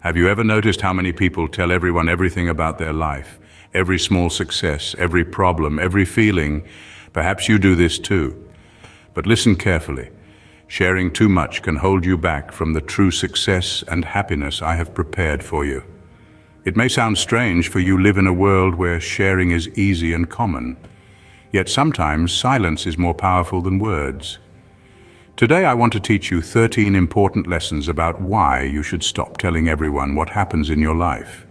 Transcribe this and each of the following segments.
Have you ever noticed how many people tell everyone everything about their life? Every small success, every problem, every feeling. Perhaps you do this too. But listen carefully. Sharing too much can hold you back from the true success and happiness I have prepared for you. It may sound strange, for you live in a world where sharing is easy and common. Yet sometimes silence is more powerful than words. Today I want to teach you 13 important lessons about why you should stop telling everyone what happens in your life.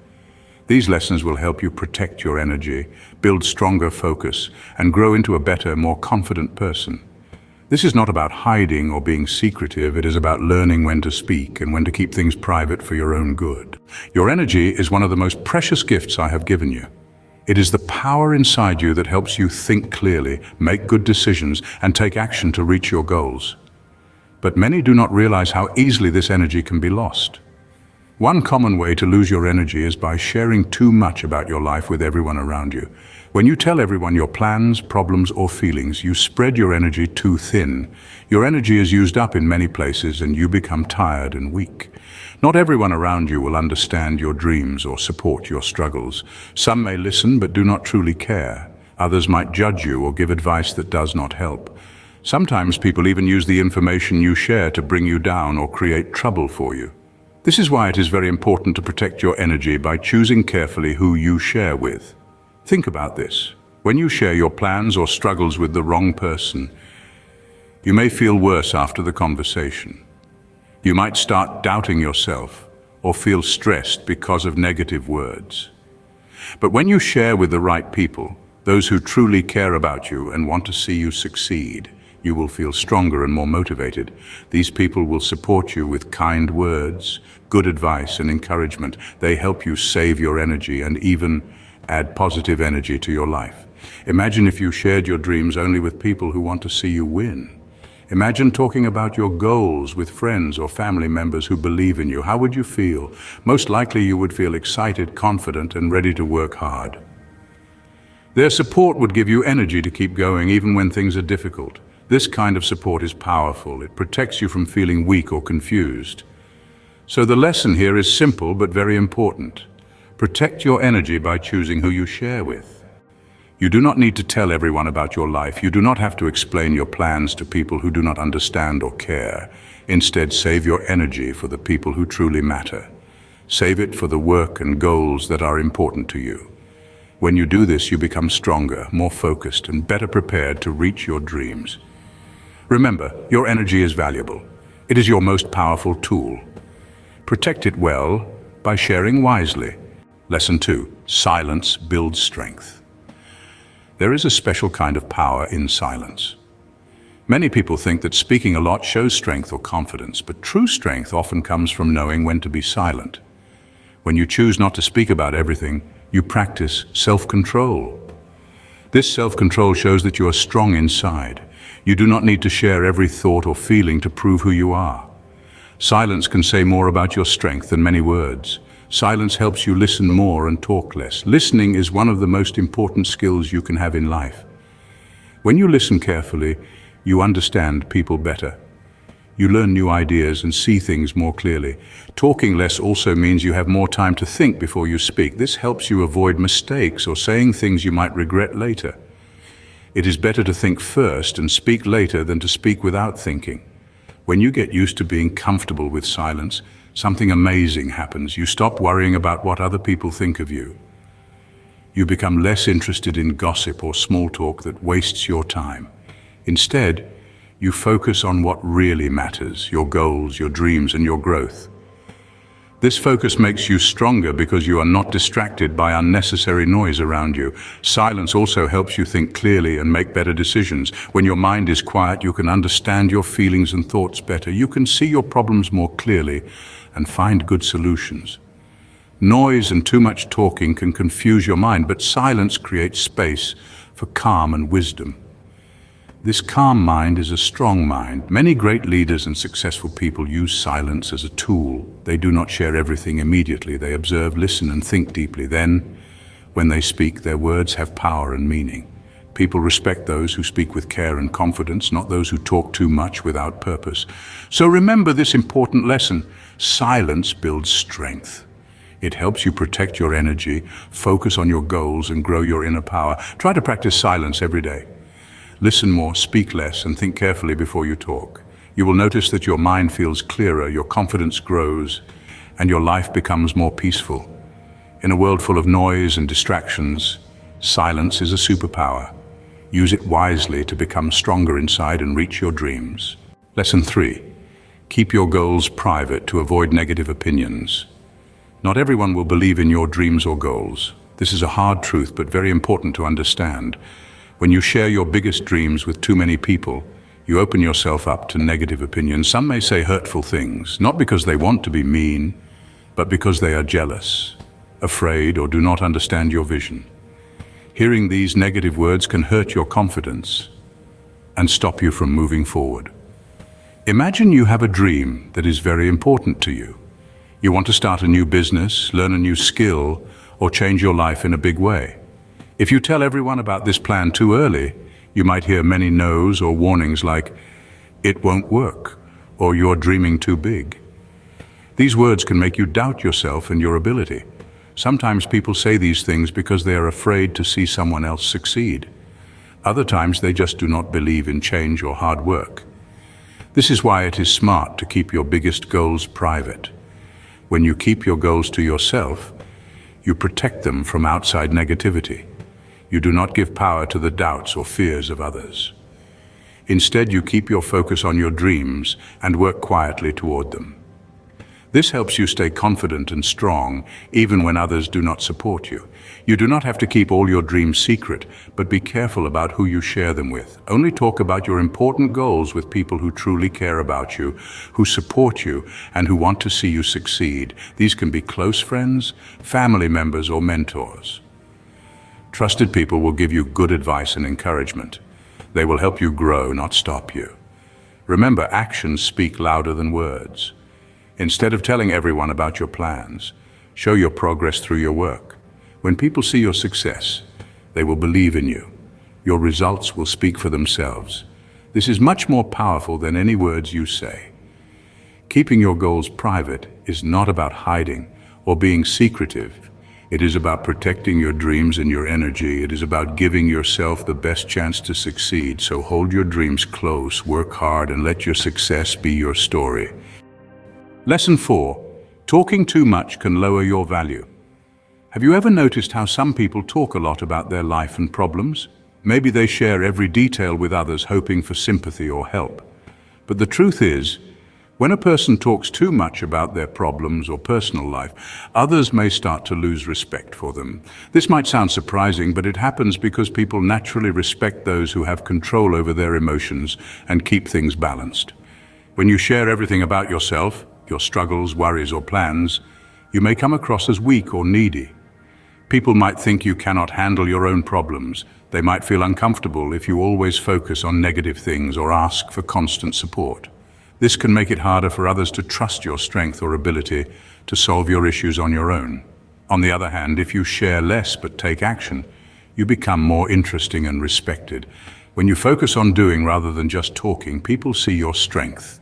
These lessons will help you protect your energy, build stronger focus, and grow into a better, more confident person. This is not about hiding or being secretive. It is about learning when to speak and when to keep things private for your own good. Your energy is one of the most precious gifts I have given you. It is the power inside you that helps you think clearly, make good decisions, and take action to reach your goals. But many do not realize how easily this energy can be lost. One common way to lose your energy is by sharing too much about your life with everyone around you. When you tell everyone your plans, problems, or feelings, you spread your energy too thin. Your energy is used up in many places and you become tired and weak. Not everyone around you will understand your dreams or support your struggles. Some may listen but do not truly care. Others might judge you or give advice that does not help. Sometimes people even use the information you share to bring you down or create trouble for you. This is why it is very important to protect your energy by choosing carefully who you share with. Think about this. When you share your plans or struggles with the wrong person, you may feel worse after the conversation. You might start doubting yourself or feel stressed because of negative words. But when you share with the right people, those who truly care about you and want to see you succeed, you will feel stronger and more motivated. These people will support you with kind words, good advice, and encouragement. They help you save your energy and even add positive energy to your life. Imagine if you shared your dreams only with people who want to see you win. Imagine talking about your goals with friends or family members who believe in you. How would you feel? Most likely you would feel excited, confident, and ready to work hard. Their support would give you energy to keep going even when things are difficult. This kind of support is powerful. It protects you from feeling weak or confused. So the lesson here is simple but very important. Protect your energy by choosing who you share with. You do not need to tell everyone about your life. You do not have to explain your plans to people who do not understand or care. Instead, save your energy for the people who truly matter. Save it for the work and goals that are important to you. When you do this, you become stronger, more focused, and better prepared to reach your dreams. Remember, your energy is valuable. It is your most powerful tool. Protect it well by sharing wisely. Lesson 2. Silence builds strength. There is a special kind of power in silence. Many people think that speaking a lot shows strength or confidence, but true strength often comes from knowing when to be silent. When you choose not to speak about everything, you practice self-control. This self-control shows that you are strong inside. You do not need to share every thought or feeling to prove who you are. Silence can say more about your strength than many words. Silence helps you listen more and talk less. Listening is one of the most important skills you can have in life. When you listen carefully, you understand people better. You learn new ideas and see things more clearly. Talking less also means you have more time to think before you speak. This helps you avoid mistakes or saying things you might regret later. It is better to think first and speak later than to speak without thinking. When you get used to being comfortable with silence, something amazing happens. You stop worrying about what other people think of you. You become less interested in gossip or small talk that wastes your time. Instead, you focus on what really matters, your goals, your dreams, and your growth. This focus makes you stronger because you are not distracted by unnecessary noise around you. Silence also helps you think clearly and make better decisions. When your mind is quiet, you can understand your feelings and thoughts better. You can see your problems more clearly and find good solutions. Noise and too much talking can confuse your mind, but silence creates space for calm and wisdom. This calm mind is a strong mind. Many great leaders and successful people use silence as a tool. They do not share everything immediately. They observe, listen, and think deeply. Then, when they speak, their words have power and meaning. People respect those who speak with care and confidence, not those who talk too much without purpose. So remember this important lesson: silence builds strength. It helps you protect your energy, focus on your goals, and grow your inner power. Try to practice silence every day. Listen more, speak less, and think carefully before you talk. You will notice that your mind feels clearer, your confidence grows, and your life becomes more peaceful. In a world full of noise and distractions, silence is a superpower. Use it wisely to become stronger inside and reach your dreams. Lesson 3. Keep your goals private to avoid negative opinions. Not everyone will believe in your dreams or goals. This is a hard truth, but very important to understand. When you share your biggest dreams with too many people, you open yourself up to negative opinions. Some may say hurtful things, not because they want to be mean, but because they are jealous, afraid, or do not understand your vision. Hearing these negative words can hurt your confidence and stop you from moving forward. Imagine you have a dream that is very important to you. You want to start a new business, learn a new skill, or change your life in a big way. If you tell everyone about this plan too early, you might hear many no's or warnings like, "It won't work," or "You're dreaming too big." These words can make you doubt yourself and your ability. Sometimes people say these things because they are afraid to see someone else succeed. Other times they just do not believe in change or hard work. This is why it is smart to keep your biggest goals private. When you keep your goals to yourself, you protect them from outside negativity. You do not give power to the doubts or fears of others. Instead, you keep your focus on your dreams and work quietly toward them. This helps you stay confident and strong, even when others do not support you. You do not have to keep all your dreams secret, but be careful about who you share them with. Only talk about your important goals with people who truly care about you, who support you, and who want to see you succeed. These can be close friends, family members, or mentors. Trusted people will give you good advice and encouragement. They will help you grow, not stop you. Remember, actions speak louder than words. Instead of telling everyone about your plans, show your progress through your work. When people see your success, they will believe in you. Your results will speak for themselves. This is much more powerful than any words you say. Keeping your goals private is not about hiding or being secretive. It is about protecting your dreams and your energy. It is about giving yourself the best chance to succeed. So hold your dreams close, work hard, and let your success be your story. Lesson 4. Talking too much can lower your value. Have you ever noticed how some people talk a lot about their life and problems? Maybe they share every detail with others, hoping for sympathy or help. But the truth is, when a person talks too much about their problems or personal life, others may start to lose respect for them. This might sound surprising, but it happens because people naturally respect those who have control over their emotions and keep things balanced. When you share everything about yourself, your struggles, worries, or plans, you may come across as weak or needy. People might think you cannot handle your own problems. They might feel uncomfortable if you always focus on negative things or ask for constant support. This can make it harder for others to trust your strength or ability to solve your issues on your own. On the other hand, if you share less but take action, you become more interesting and respected. When you focus on doing rather than just talking, people see your strength.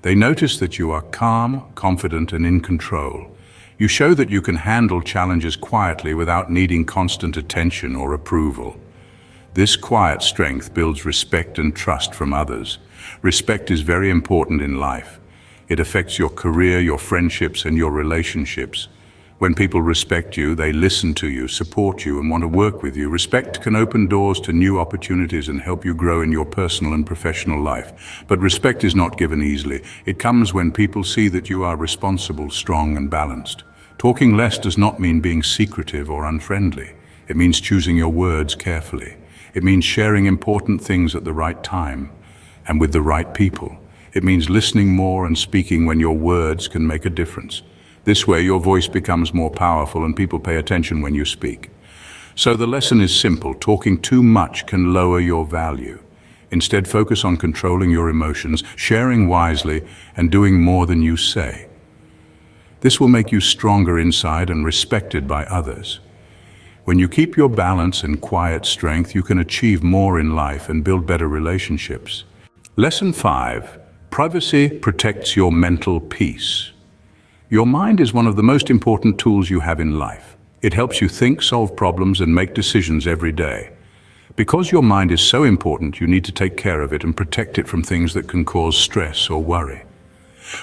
They notice that you are calm, confident, and in control. You show that you can handle challenges quietly without needing constant attention or approval. This quiet strength builds respect and trust from others. Respect is very important in life. It affects your career, your friendships, and your relationships. When people respect you, they listen to you, support you, and want to work with you. Respect can open doors to new opportunities and help you grow in your personal and professional life. But respect is not given easily. It comes when people see that you are responsible, strong, and balanced. Talking less does not mean being secretive or unfriendly. It means choosing your words carefully. It means sharing important things at the right time and with the right people. It means listening more and speaking when your words can make a difference. This way, your voice becomes more powerful and people pay attention when you speak. So the lesson is simple. Talking too much can lower your value. Instead, focus on controlling your emotions, sharing wisely, and doing more than you say. This will make you stronger inside and respected by others. When you keep your balance and quiet strength, you can achieve more in life and build better relationships. Lesson 5. Privacy protects your mental peace. Your mind is one of the most important tools you have in life. It helps you think, solve problems, and make decisions every day. Because your mind is so important, you need to take care of it and protect it from things that can cause stress or worry.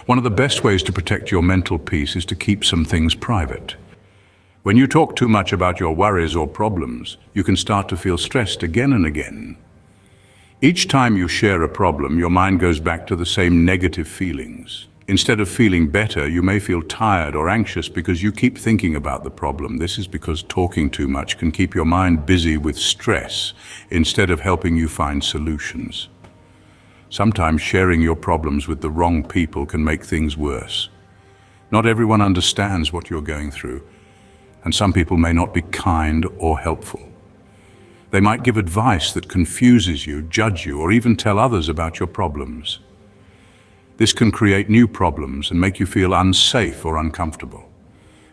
One of the best ways to protect your mental peace is to keep some things private. When you talk too much about your worries or problems, you can start to feel stressed again and again. Each time you share a problem, your mind goes back to the same negative feelings. Instead of feeling better, you may feel tired or anxious because you keep thinking about the problem. This is because talking too much can keep your mind busy with stress instead of helping you find solutions. Sometimes sharing your problems with the wrong people can make things worse. Not everyone understands what you're going through, and some people may not be kind or helpful. They might give advice that confuses you, judge you, or even tell others about your problems. This can create new problems and make you feel unsafe or uncomfortable.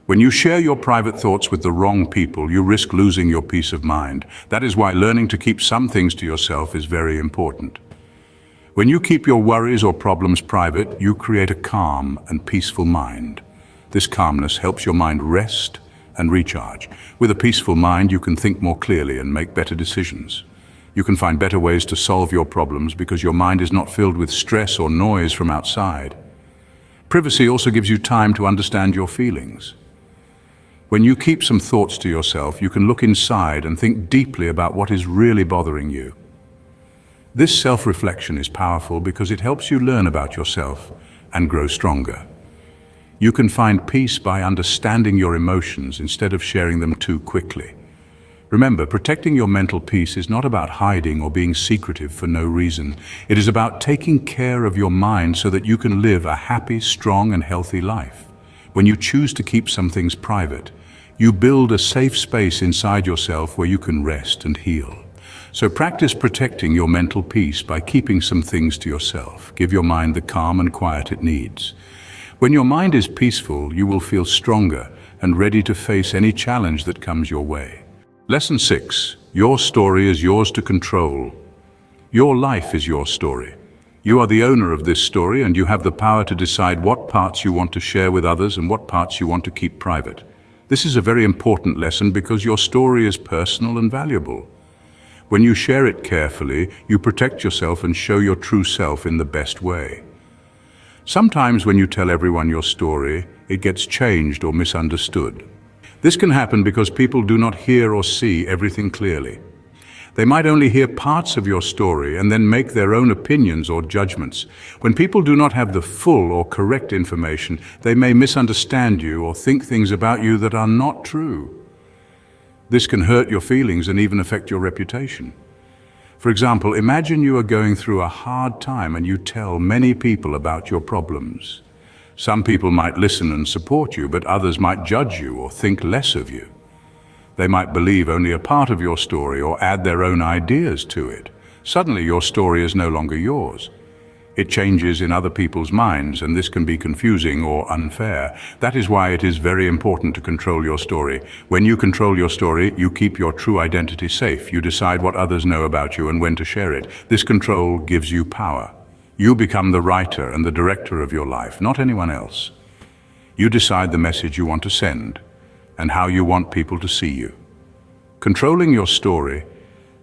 When you share your private thoughts with the wrong people, you risk losing your peace of mind. That is why learning to keep some things to yourself is very important. When you keep your worries or problems private, you create a calm and peaceful mind. This calmness helps your mind rest and recharge. With a peaceful mind, you can think more clearly and make better decisions. You can find better ways to solve your problems because your mind is not filled with stress or noise from outside. Privacy also gives you time to understand your feelings. When you keep some thoughts to yourself, you can look inside and think deeply about what is really bothering you. This self-reflection is powerful because it helps you learn about yourself and grow stronger. You can find peace by understanding your emotions instead of sharing them too quickly. Remember, protecting your mental peace is not about hiding or being secretive for no reason. It is about taking care of your mind so that you can live a happy, strong, and healthy life. When you choose to keep some things private, you build a safe space inside yourself where you can rest and heal. So practice protecting your mental peace by keeping some things to yourself. Give your mind the calm and quiet it needs. When your mind is peaceful, you will feel stronger and ready to face any challenge that comes your way. Lesson 6. Your story is yours to control. Your life is your story. You are the owner of this story, and you have the power to decide what parts you want to share with others and what parts you want to keep private. This is a very important lesson because your story is personal and valuable. When you share it carefully, you protect yourself and show your true self in the best way. Sometimes when you tell everyone your story, it gets changed or misunderstood. This can happen because people do not hear or see everything clearly. They might only hear parts of your story and then make their own opinions or judgments. When people do not have the full or correct information, they may misunderstand you or think things about you that are not true. This can hurt your feelings and even affect your reputation. For example, imagine you are going through a hard time and you tell many people about your problems. Some people might listen and support you, but others might judge you or think less of you. They might believe only a part of your story or add their own ideas to it. Suddenly your story is no longer yours. It changes in other people's minds, and this can be confusing or unfair. That is why it is very important to control your story. When you control your story, you keep your true identity safe. You decide what others know about you and when to share it. This control gives you power. You become the writer and the director of your life, not anyone else. You decide the message you want to send and how you want people to see you. Controlling your story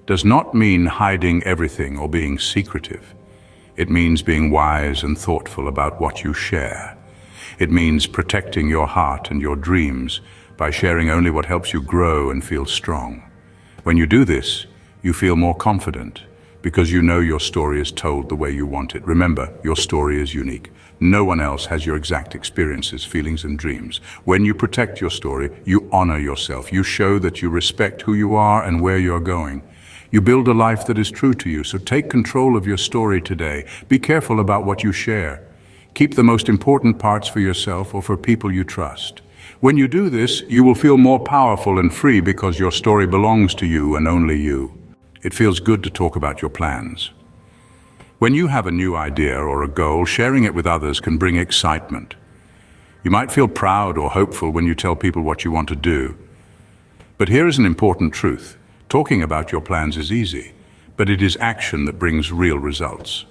does not mean hiding everything or being secretive. It means being wise and thoughtful about what you share. It means protecting your heart and your dreams by sharing only what helps you grow and feel strong. When you do this, you feel more confident because you know your story is told the way you want it. Remember, your story is unique. No one else has your exact experiences, feelings, and dreams. When you protect your story, you honor yourself. You show that you respect who you are and where you're going. You build a life that is true to you, so take control of your story today. Be careful about what you share. Keep the most important parts for yourself or for people you trust. When you do this, you will feel more powerful and free because your story belongs to you and only you. It feels good to talk about your plans. When you have a new idea or a goal, sharing it with others can bring excitement. You might feel proud or hopeful when you tell people what you want to do. But here is an important truth. Talking about your plans is easy, but it is action that brings real results.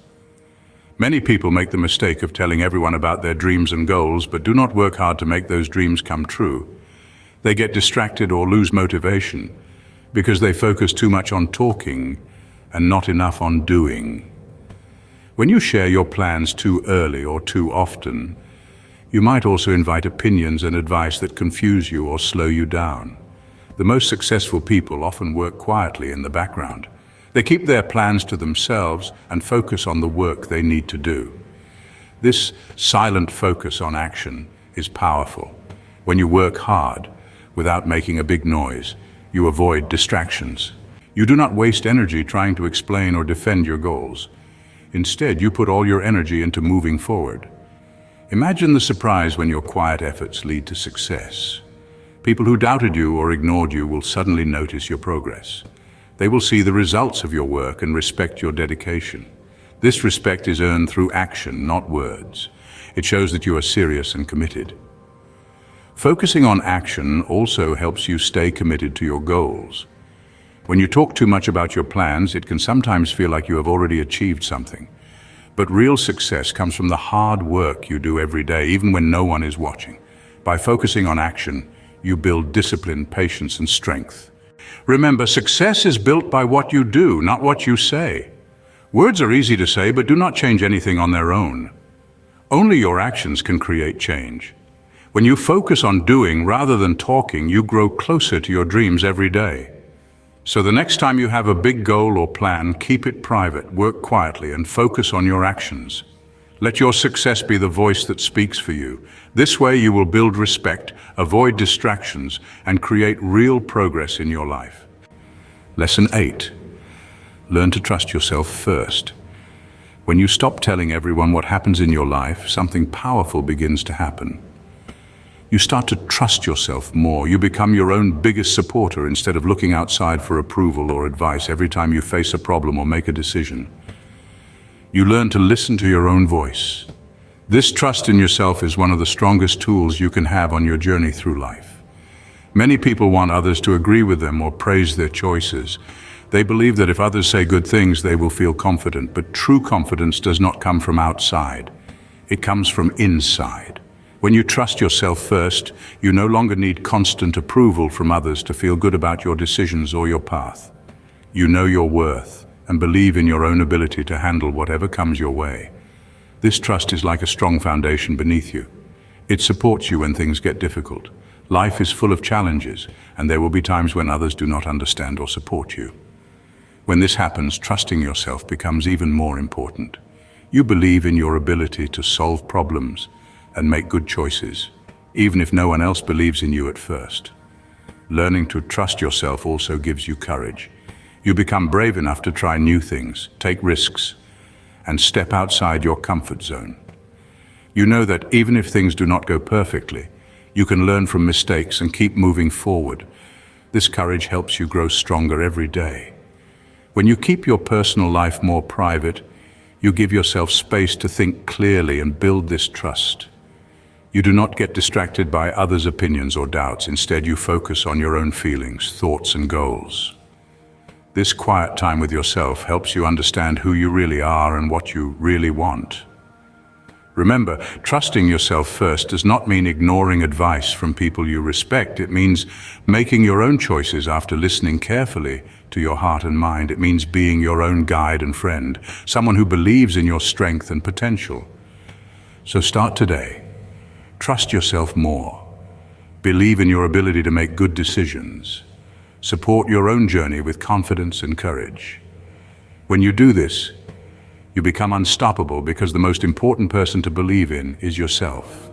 Many people make the mistake of telling everyone about their dreams and goals, but do not work hard to make those dreams come true. They get distracted or lose motivation because they focus too much on talking and not enough on doing. When you share your plans too early or too often, you might also invite opinions and advice that confuse you or slow you down. The most successful people often work quietly in the background. They keep their plans to themselves and focus on the work they need to do. This silent focus on action is powerful. When you work hard, without making a big noise, you avoid distractions. You do not waste energy trying to explain or defend your goals. Instead, you put all your energy into moving forward. Imagine the surprise when your quiet efforts lead to success. People who doubted you or ignored you will suddenly notice your progress. They will see the results of your work and respect your dedication. This respect is earned through action, not words. It shows that you are serious and committed. Focusing on action also helps you stay committed to your goals. When you talk too much about your plans, it can sometimes feel like you have already achieved something. But real success comes from the hard work you do every day, even when no one is watching. By focusing on action, you build discipline, patience, and strength. Remember, success is built by what you do, not what you say. Words are easy to say, but do not change anything on their own. Only your actions can create change. When you focus on doing rather than talking, you grow closer to your dreams every day. So the next time you have a big goal or plan, keep it private, work quietly, and focus on your actions. Let your success be the voice that speaks for you. This way you will build respect, avoid distractions, and create real progress in your life. Lesson 8. Learn to trust yourself first. When you stop telling everyone what happens in your life, something powerful begins to happen. You start to trust yourself more. You become your own biggest supporter instead of looking outside for approval or advice every time you face a problem or make a decision. You learn to listen to your own voice. This trust in yourself is one of the strongest tools you can have on your journey through life. Many people want others to agree with them or praise their choices. They believe that if others say good things, they will feel confident, but true confidence does not come from outside. It comes from inside. When you trust yourself first, you no longer need constant approval from others to feel good about your decisions or your path. You know your worth and believe in your own ability to handle whatever comes your way. This trust is like a strong foundation beneath you. It supports you when things get difficult. Life is full of challenges, and there will be times when others do not understand or support you. When this happens, trusting yourself becomes even more important. You believe in your ability to solve problems and make good choices, even if no one else believes in you at first. Learning to trust yourself also gives you courage. You become brave enough to try new things, take risks, and step outside your comfort zone. You know that even if things do not go perfectly, you can learn from mistakes and keep moving forward. This courage helps you grow stronger every day. When you keep your personal life more private, you give yourself space to think clearly and build this trust. You do not get distracted by others' opinions or doubts. Instead, you focus on your own feelings, thoughts, and goals. This quiet time with yourself helps you understand who you really are and what you really want. Remember, trusting yourself first does not mean ignoring advice from people you respect. It means making your own choices after listening carefully to your heart and mind. It means being your own guide and friend, someone who believes in your strength and potential. So start today. Trust yourself more. Believe in your ability to make good decisions. Support your own journey with confidence and courage. When you do this, you become unstoppable because the most important person to believe in is yourself.